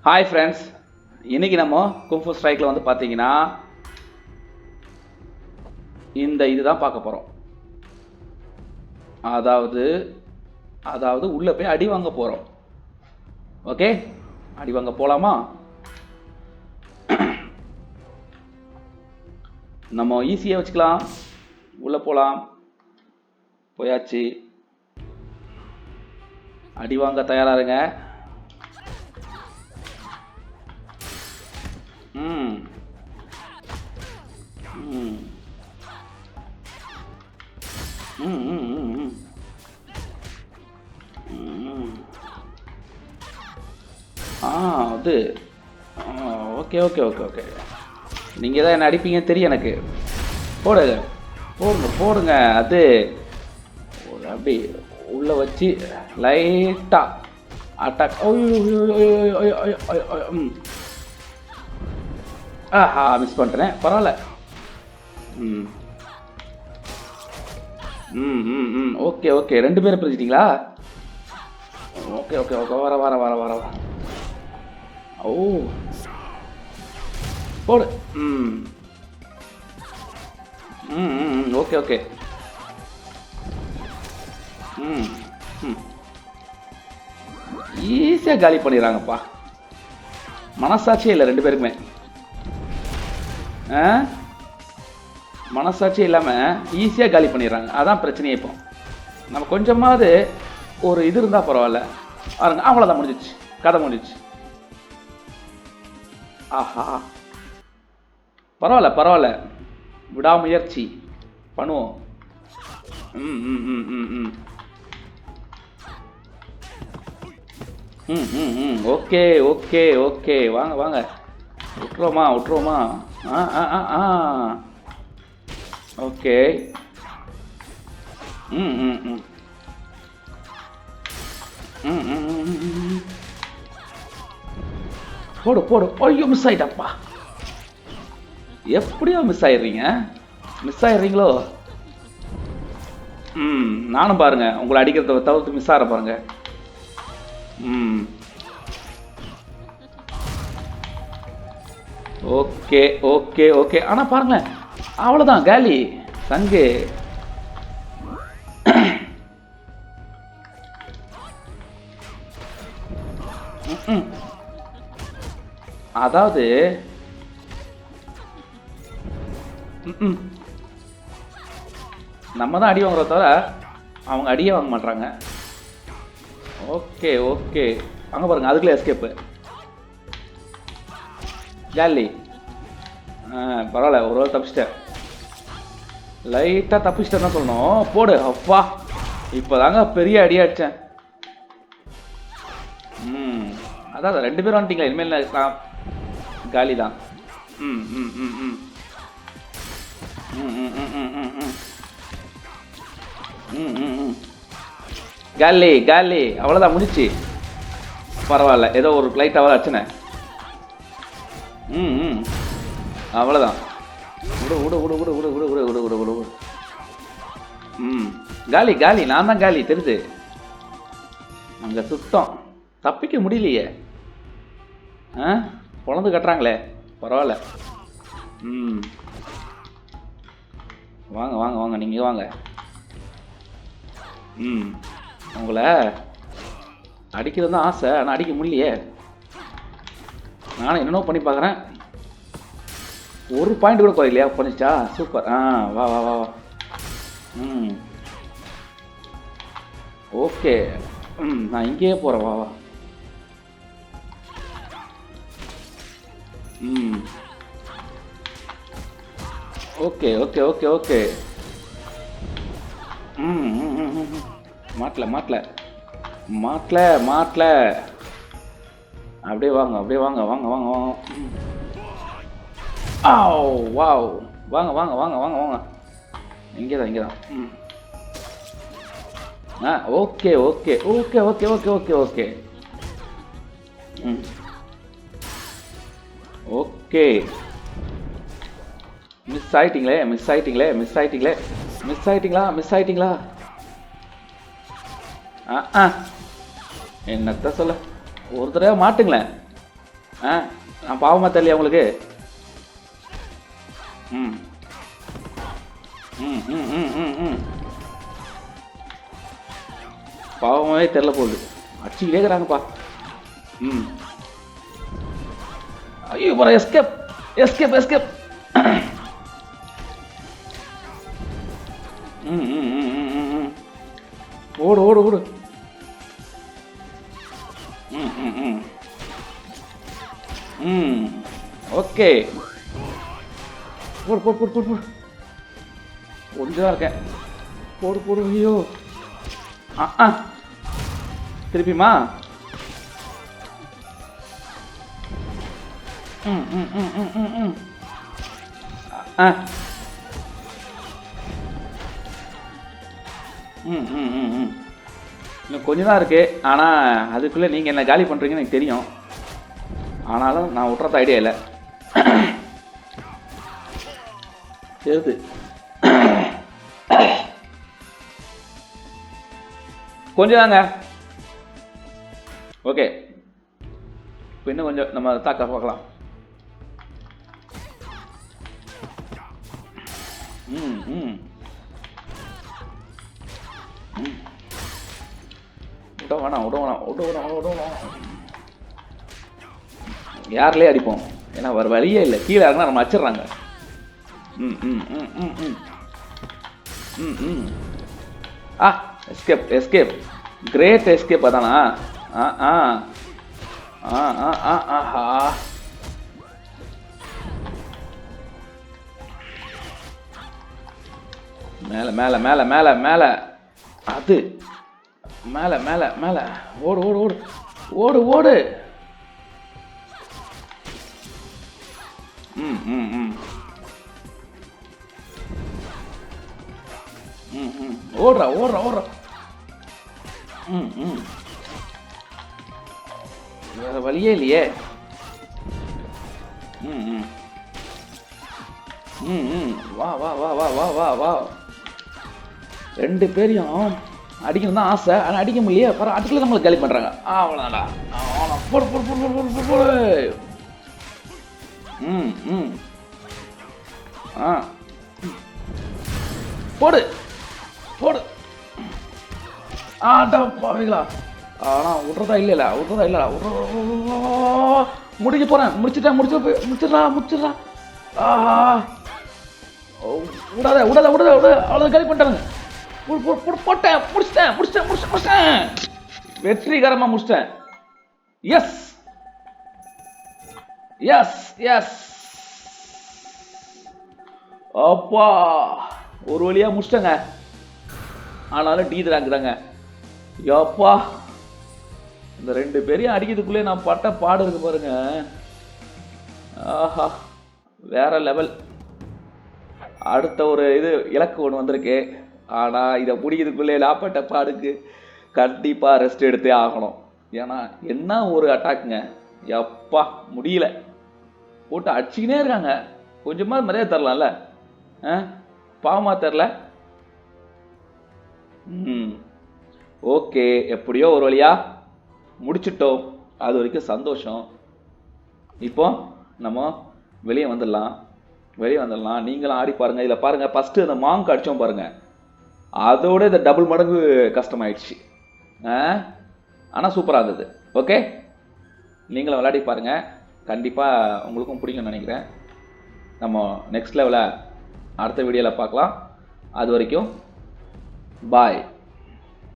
Hi friends, இன்றைக்கி நம்ம kung fu ஸ்ட்ரைக்கில் வந்து பார்த்தீங்கன்னா இதுதான் பார்க்க போகிறோம். அதாவது உள்ளே போய் அடி வாங்க போகிறோம். ஓகே, அடி வாங்க போகலாமா? நம்ம ஈஸியாக வச்சுக்கலாம். உள்ளே போகலாம். போயாச்சு. அடி வாங்க தயாராக இருங்க. அது ஓகே ஓகே ஓகே ஓகே நீங்கள் தான் என்ன அடிப்பீங்கன்னு தெரியும் எனக்கு. போடுங்க போடுங்க போடுங்க. அது அப்படி உள்ளே வச்சு லைட்டாக அட்டாக். ஆஹா, மிஸ் பண்ணுறேன். பரவாயில்ல. ஓகே ஓகே, 2 பேரை பிரிச்சிட்டிங்களா? ஓகே ஓகே ஓகே, வர வர வர வர வர. ஓ, போடு. Okay okay. ஈஸியாக காலி பண்ணிடுறாங்கப்பா. மனசாட்சியே இல்லை 2 பேருக்குமே. மனசாட்சியே இல்லாமல் ஈஸியாக காலி பண்ணிடுறாங்க. அதான் பிரச்சனையே. இப்போ நம்ம கொஞ்சமாவது ஒரு இது இருந்தால் பரவாயில்ல. பாருங்க, அவ்வளோதான், முடிஞ்சிச்சு, கதை முடிஞ்சிச்சு. ஆஹா, பரவாயில்ல பரவாயில்ல, விடாமுயற்சி பண்ணுவோம். ஓகே ஓகே ஓகே, வாங்க வாங்க. விட்டுருவோமா விட்டுருவோமா? ஓகே. போடு போடு. ஐயோ, மிஸ் ஆயிட்டப்பா. எப்படியோ மிஸ் ஆயிடுறீங்களோ? நானும் பாருங்க, உங்களை அடிக்கிறத தவிர்த்து மிஸ் ஆகிற பாருங்க. Okay okay okay. ஆனால் பாருங்களேன், அவ்வளோதான், காலி சங்கு. அதாவது நம்ம தான் அடி வாங்குறத தவிர அவங்க அடியே வாங்க மாட்டாங்க. ஓகே ஓகே, அங்கே பாருங்க, அதுக்குள்ளே எஸ்கேப்பு. ஜாலி. பரவாயில்ல, ஒரு வேளை தப்பிச்சிட்டேன். லைட்டாக தப்பிச்சிட்டேன் தான் சொல்லணும். போடு. அப்பா, இப்போ தாங்க பெரிய அடி அடித்தேன். அதான் 2 பேரும் வந்துட்டீங்களா? இனிமேல் காலி தான். காலி காலி, அவ்வளோதான், முடிச்சு. பரவாயில்ல, ஏதோ ஒரு லைட்டாக அடிச்சனே. அவ்வளோதான். விடு விடு விடு விடு விடு விடு விடு விடு விடு விடு. காலி காலி, நான் தான் காலி, தெரியுது. அங்கே சுத்தம், தப்பிக்க முடியலையே. பொழந்து கட்டுறாங்களே. பரவாயில்ல. வாங்க வாங்க வாங்க, நீங்கள் வாங்க. உங்களை அடிக்கிறது தான் ஆசை, ஆனால் அடிக்க முடியலையே. நானும் என்னென்னோ பண்ணி பார்க்குறேன். ஒரு பாயிண்ட் கூட குறையிலையா? பண்ணிச்சா? சூப்பர். வா வா வா வா. ஓகே. நான் இங்கேயே போகிறேன். வா வா. Okay okay okay okay. மாட்டல மாட்டல மாட்டல மாட்டல. அப்படியே வாங்க, அப்படியே வாங்க வாங்க வாங்க வாங்க. வாவ், வாங்க வாங்க வாங்க வாங்க வாங்க. இங்கே தான், இங்கே தான். Okay okay okay okay okay okay okay. Okay. Miss ஆயிட்டீங்களே, மிஸ் ஆயிட்டீங்களே, மிஸ் ஆயிட்டீங்களே, மிஸ் ஆயிட்டீங்களா, மிஸ் ஆயிட்டீங்களா? என்னத்த சொல்ல, ஒரு தடவை மாட்டுங்களேன். ஆ நான் பாவமாக தெரியலையா உங்களுக்கு? ம் ம் ம் ம் ம் ம் பாவமாகவே தெரில போகுது. அடிச்சுக்கிட்டே இருக்கிறாங்கப்பா. ம் ஐயோ போகிற எஸ்கேப் எஸ்கேப் எஸ்கேப். ம் ம் ம் ம் ம் ம் ஓடு ஓடு ஓடு. ம் ம் ம் ம் ஓகே. போடு போடு போடு போடு போடு. கொஞ்சம் தான் இருக்கேன். போடு போடு. ஐயோ ஆ திருப்பிமா. ம் ம் ம் ம் ம் ம் ஆ ம் ம் ம் ம் இன்னும் கொஞ்சம் தான் இருக்குது. ஆனால் அதுக்குள்ளே நீங்கள் என்ன காலி பண்ணுறீங்கன்னு எனக்கு தெரியும். ஆனாலும் நான் விட்றது ஐடியா இல்லை. தெரியுது. கொஞ்சம் தாங்க. ஓகே இப்போ இன்னும் கொஞ்சம் நம்ம தாக்க பார்க்கலாம். ம் ம் விட வேணாம் விட வேணாம் விட வேணாம் விட வேணாம். யார்லேயே அடிப்போம், ஏன்னா வேறு வழியே இல்லை. கீழே இறங்கினா நம்ம அடிச்சிடுறாங்க. ம் ம் ம் ம் ம் ம் ம் ஆ எஸ்கேப் எஸ்கேப். Great escape. அதானா? ஆ ஆ ஆ ஆ ஆ ஆஹா. மேலே மேலே மேலே மேலே மேலே. அது மேலே மேலே மேலே. ஓடு ஓடு ஓடு ஓடு ஓடு. ம் ம் ம் ம் ம் ஓடுறா ஓடுறா ஓடுறா. ம் ம் வேறு வழியே இல்லையே. ம் ம் ம் ம் வா வா வா வா வா வா வா. ரெண்டு பேரையும் அடிக்கணும் தான் ஆசை, ஆனால் அடிக்க முடியலையே. பரவாயில்ல, அதுக்குள்ளே நம்மளை காலி பண்ணுறாங்க. அவ்வளோதான்டா. போடு போடு போடு போடு போடு போடு. ம் ம் ஆ போடு போடு. ஆட்டா பாவீங்களா. ஆனால் விட்றதா இல்லைல்ல விட்றதா இல்லைடா விட்ற. முடிக்க போகிறேன். முடிச்சிடா. ஆஹா விடாத விடாத விடாத விட. அவ்வளோ காலி பண்ணிட்டாங்க. போட்டேன். முடிச்சிட்டேன். வெற்றிகரமாக முடிச்சிட்டேன். Yes yes yes. அப்பா ஒரு வழியாக முடிச்சிட்டேங்க. ஆனாலும் டீ தராங்க. யப்பா இந்த ரெண்டு பேரையும் அடிக்கிறதுக்குள்ளே நான் பட்ட பாடு இருக்கு பாருங்க. ஆஹா வேற லெவல். அடுத்த ஒரு இது இலக்கு ஒன்று வந்திருக்கு. ஆனால் இதை முடிக்கிறதுக்குள்ளே லாப்பட்ட பாடுக்கு கண்டிப்பாக ரெஸ்ட் எடுத்தே ஆகணும். ஏன்னா என்ன ஒரு அட்டாக்குங்க. எப்பா முடியல. போட்டு அடிச்சுக்கினே இருக்காங்க. கொஞ்சமாக மரியாதை தரலாம்ல. பாவமா தெரில. ம் ஓகே எப்படியோ ஒரு வழியா முடிச்சிட்டோம். அது வரைக்கும் சந்தோஷம். இப்போ நம்ம வெளியே வந்துடலாம். நீங்களும் ஆடி பாருங்க. இதில் பாருங்க, ஃபஸ்ட்டு அந்த மாங்க் அடித்தோம் பாருங்க, அதோட இந்த டபுள் மடங்கு கஷ்டமாயிடுச்சு. ஆனால் சூப்பராக இருந்தது. ஓகே நீங்களும் விளையாடி பாருங்க. கண்டிப்பாக உங்களுக்கும் பிடிக்கும்னு நினைக்கிறேன். நம்ம நெக்ஸ்ட் லெவலில் அடுத்த வீடியோவில் பார்க்கலாம். அது வரைக்கும் பாய்.